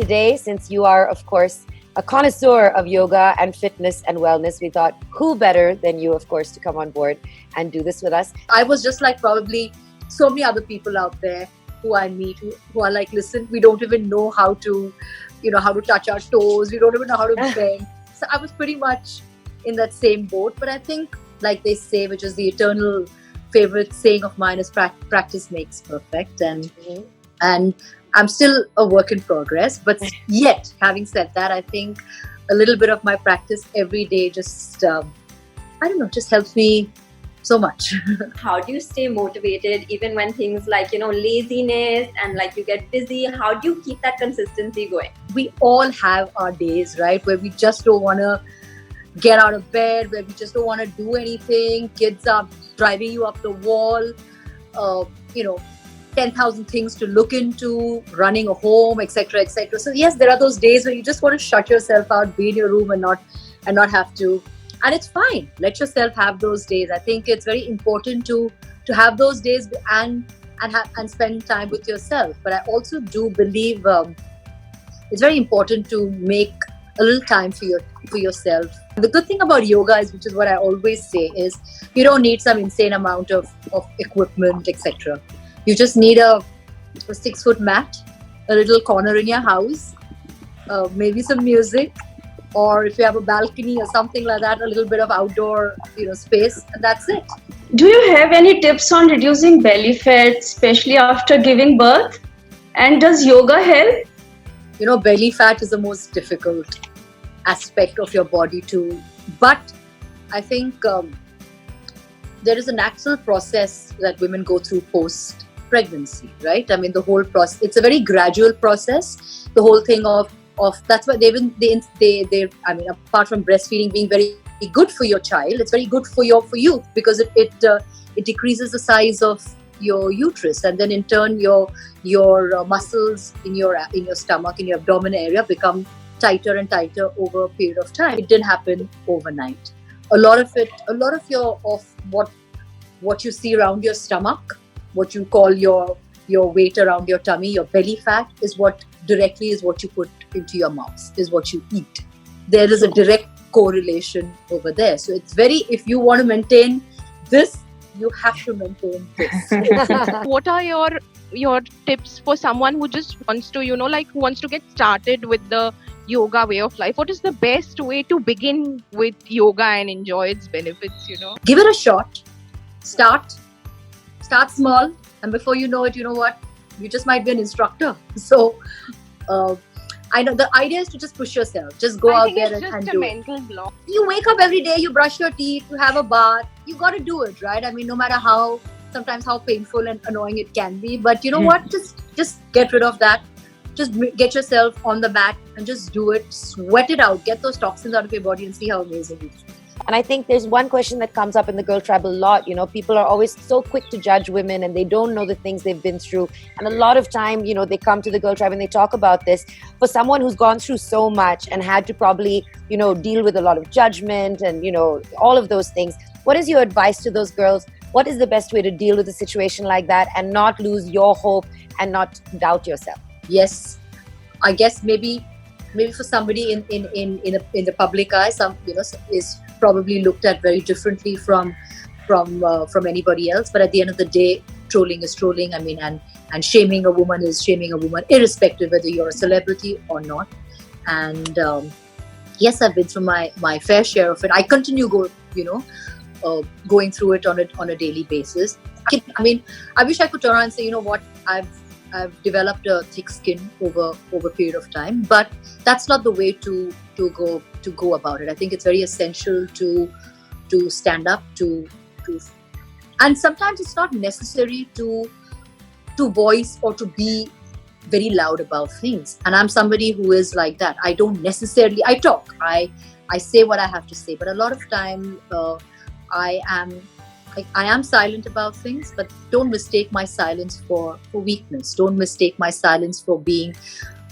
today, since you are, of course, a connoisseur of yoga and fitness and wellness, we thought who better than you, of course, to come on board and do this with us. I was just like probably so many other people out there who I meet who are like, listen, we don't even know how to touch our toes. We don't even know how to bend. So I was pretty much in that same boat. But I think, like they say, which is the eternal favorite saying of mine, is practice makes perfect. And I'm still a work in progress. But yet, having said that, I think a little bit of my practice every day just, just helps me so much. How do you stay motivated even when things like, laziness and like you get busy? How do you keep that consistency going? We all have our days, right, where we just don't want to get out of bed, where we just don't want to do anything. Kids are driving you up the wall, 10,000 things to look into, running a home, etc., etc. So yes, there are those days where you just want to shut yourself out, be in your room and not have to. And it's fine. Let yourself have those days. I think it's very important to have those days and spend time with yourself. But I also do believe it's very important to make a little time for yourself. The good thing about yoga is, which is what I always say, is you don't need some insane amount of equipment, etc. You just need a 6-foot mat, a little corner in your house, maybe some music, or if you have a balcony or something like that, a little bit of outdoor, space, and that's it. Do you have any tips on reducing belly fat, especially after giving birth? And does yoga help? Belly fat is the most difficult aspect of your body too. But I think there is a natural process that women go through post-pregnancy, right? I mean, the whole process, it's a very gradual process. The whole thing of that's why they apart from breastfeeding being very good for your child, it's very good for you because it decreases the size of your uterus, and then in turn your muscles in your stomach, in your abdomen area, become tighter and tighter over a period of time. It didn't happen overnight. A lot of what you see around your stomach, what you call your weight around your tummy, your belly fat, is what you put into your mouth, is what you eat. There is a direct correlation over there. So it's if you want to maintain this, you have to maintain this. What are your tips for someone who just wants to, who wants to get started with the yoga way of life? What is the best way to begin with yoga and enjoy its benefits, Give it a shot. Start small, and before you know it, you know what? You just might be an instructor. So I know the idea is to just push yourself. Just go out there and do it. I think it's just a mental block. You wake up every day, you brush your teeth, you have a bath. You got to do it, right? I mean, no matter sometimes how painful and annoying it can be. But you know what? Just get rid of that. Just get yourself on the mat and just do it. Sweat it out. Get those toxins out of your body and see how amazing it is. And I think there's one question that comes up in the girl tribe a lot. People are always so quick to judge women and they don't know the things they've been through. And a lot of time, they come to the girl tribe and they talk about this. For someone who's gone through so much and had to probably, deal with a lot of judgment and, all of those things, what is your advice to those girls? What is the best way to deal with a situation like that and not lose your hope and not doubt yourself? Yes, I guess maybe for somebody in the public eye, is probably looked at very differently from anybody else. But at the end of the day, trolling is trolling. I mean, and shaming a woman is shaming a woman, irrespective whether you're a celebrity or not. And yes, I've been through my fair share of it. I continue going through it on a daily basis. I mean, I wish I could turn around and say, you know what, I've developed a thick skin over a period of time, but that's not the way to go about it. I think it's very essential to stand up and sometimes it's not necessary to voice or to be very loud about things. And I'm somebody who is like that. I talk. I say what I have to say, but a lot of time I am silent about things, but don't mistake my silence for weakness. Don't mistake my silence for being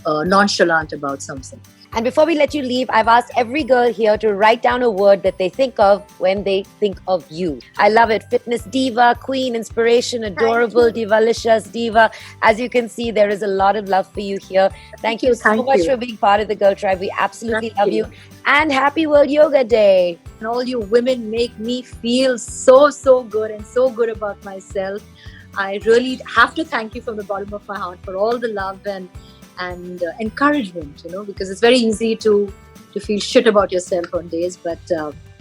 nonchalant about something. And before we let you leave, I've asked every girl here to write down a word that they think of when they think of you. I love it. Fitness diva, queen, inspiration, adorable, divalicious diva. As you can see, there is a lot of love for you here. Thank you so much for being part of the Girl Tribe. We absolutely love you. And happy World Yoga Day. And all you women make me feel so good and so good about myself. I really have to thank you from the bottom of my heart for all the love and encouragement, because it's very easy to feel shit about yourself on days, but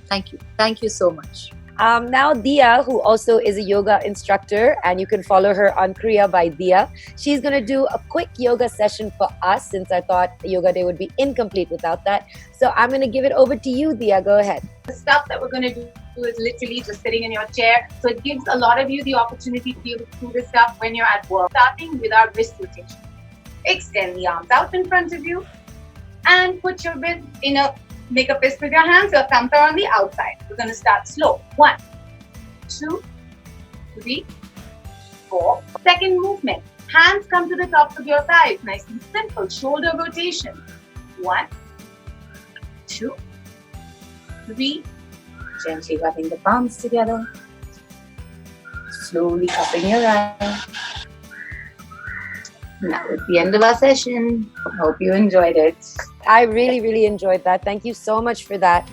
thank you so much. Now Diya, who also is a yoga instructor, and you can follow her on Kriya By Diya. She's going to do a quick yoga session for us, since I thought Yoga Day would be incomplete without that. So I'm going to give it over to you, Diya. Go ahead. The stuff that we're going to do is literally just sitting in your chair. So it gives a lot of you the opportunity to be able to do this stuff when you're at work. Starting with our wrist rotation. Extend the arms out in front of you and put your wrist make a fist with your hands. Your thumbs are on the outside. We're going to start slow. 1, 2, 3, 4. Second movement. Hands come to the tops of your thighs. Nice and simple. Shoulder rotation. 1, 2, 3. Gently rubbing the palms together. Slowly cupping your eyes. That was the end of our session. Hope you enjoyed it. I really enjoyed that. Thank you so much for that.